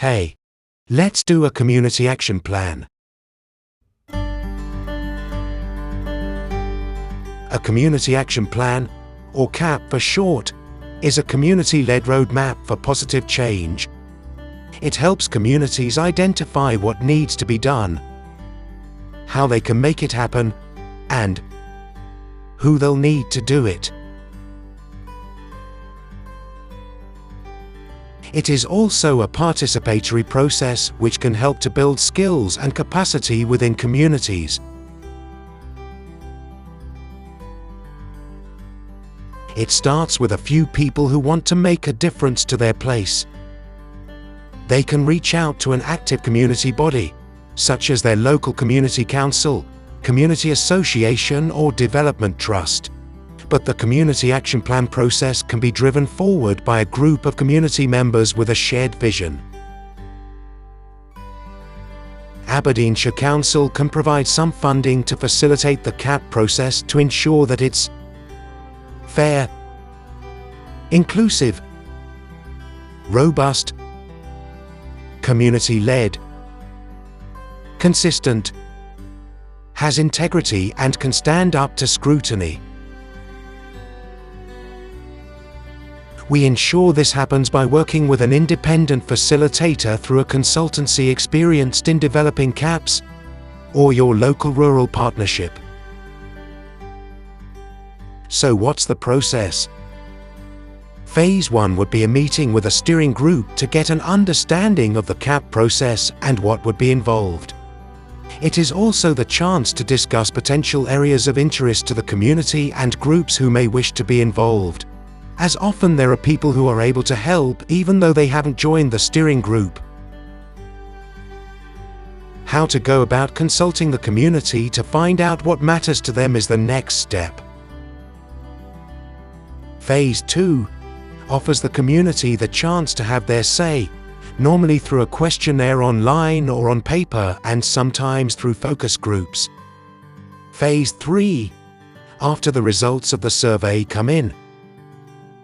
Hey, let's do a community action plan. A community action plan, or CAP for short, is a community-led roadmap for positive change. It helps communities identify what needs to be done, how they can make it happen, and who they'll need to do it. It is also a participatory process which can help to build skills and capacity within communities. It starts with a few people who want to make a difference to their place. They can reach out to an active community body, such as their local community council, community association, or development trust. But the community action plan process can be driven forward by a group of community members with a shared vision. Aberdeenshire Council can provide some funding to facilitate the CAP process to ensure that it's fair, inclusive, robust, community-led, consistent, has integrity, and can stand up to scrutiny. We ensure this happens by working with an independent facilitator through a consultancy experienced in developing CAPs, or your local rural partnership. So what's the process? Phase 1 would be a meeting with a steering group to get an understanding of the CAP process and what would be involved. It is also the chance to discuss potential areas of interest to the community and groups who may wish to be involved, as often there are people who are able to help even though they haven't joined the steering group. How to go about consulting the community to find out what matters to them is the next step. Phase 2 offers the community the chance to have their say, normally through a questionnaire online or on paper, and sometimes through focus groups. Phase 3, after the results of the survey come in,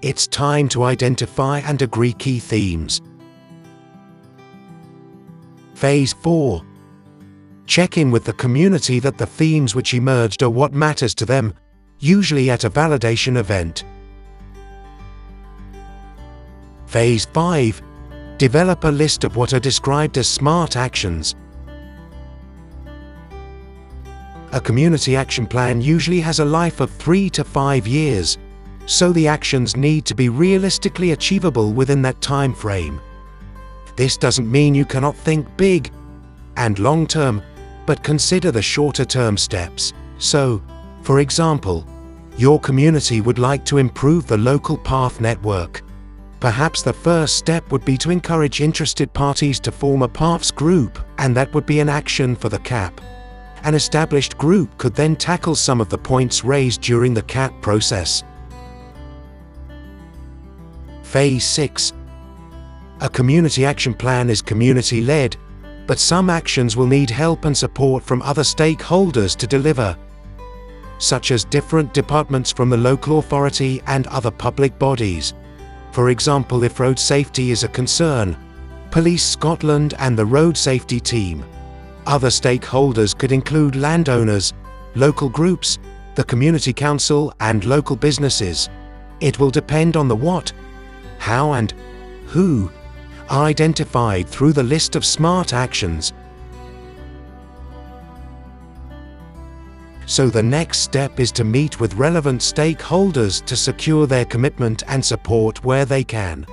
it's time to identify and agree key themes. Phase 4, check in with the community that the themes which emerged are what matters to them, usually at a validation event. Phase 5, develop a list of what are described as SMART actions. A community action plan usually has a life of 3 to 5 years, so the actions need to be realistically achievable within that time frame. This doesn't mean you cannot think big and long-term, but consider the shorter-term steps. So, for example, your community would like to improve the local path network. Perhaps the first step would be to encourage interested parties to form a paths group, and that would be an action for the CAP. An established group could then tackle some of the points raised during the CAP process. Phase 6. A community action plan is community-led, but some actions will need help and support from other stakeholders to deliver, such as different departments from the local authority and other public bodies. For example, if road safety is a concern, Police Scotland and the road safety team. Other stakeholders could include landowners, local groups, the community council, and local businesses. It will depend on the what, how, and who are identified through the list of SMART actions. So the next step is to meet with relevant stakeholders to secure their commitment and support where they can.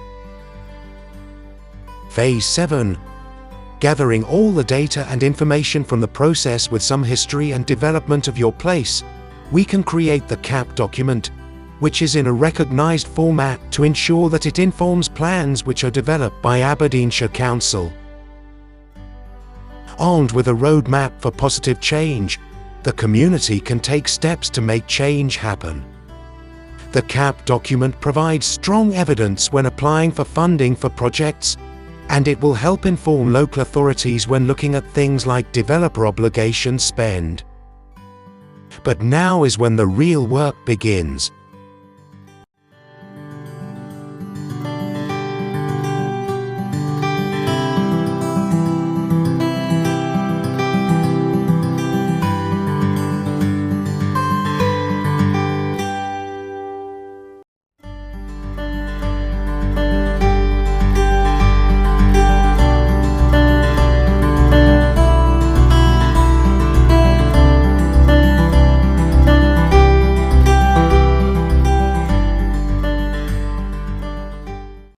Phase 7. Gathering all the data and information from the process with some history and development of your place, we can create the CAP document, which is in a recognized format to ensure that it informs plans which are developed by Aberdeenshire Council. Armed with a roadmap for positive change, the community can take steps to make change happen. The CAP document provides strong evidence when applying for funding for projects, and it will help inform local authorities when looking at things like developer obligation spend. But now is when the real work begins.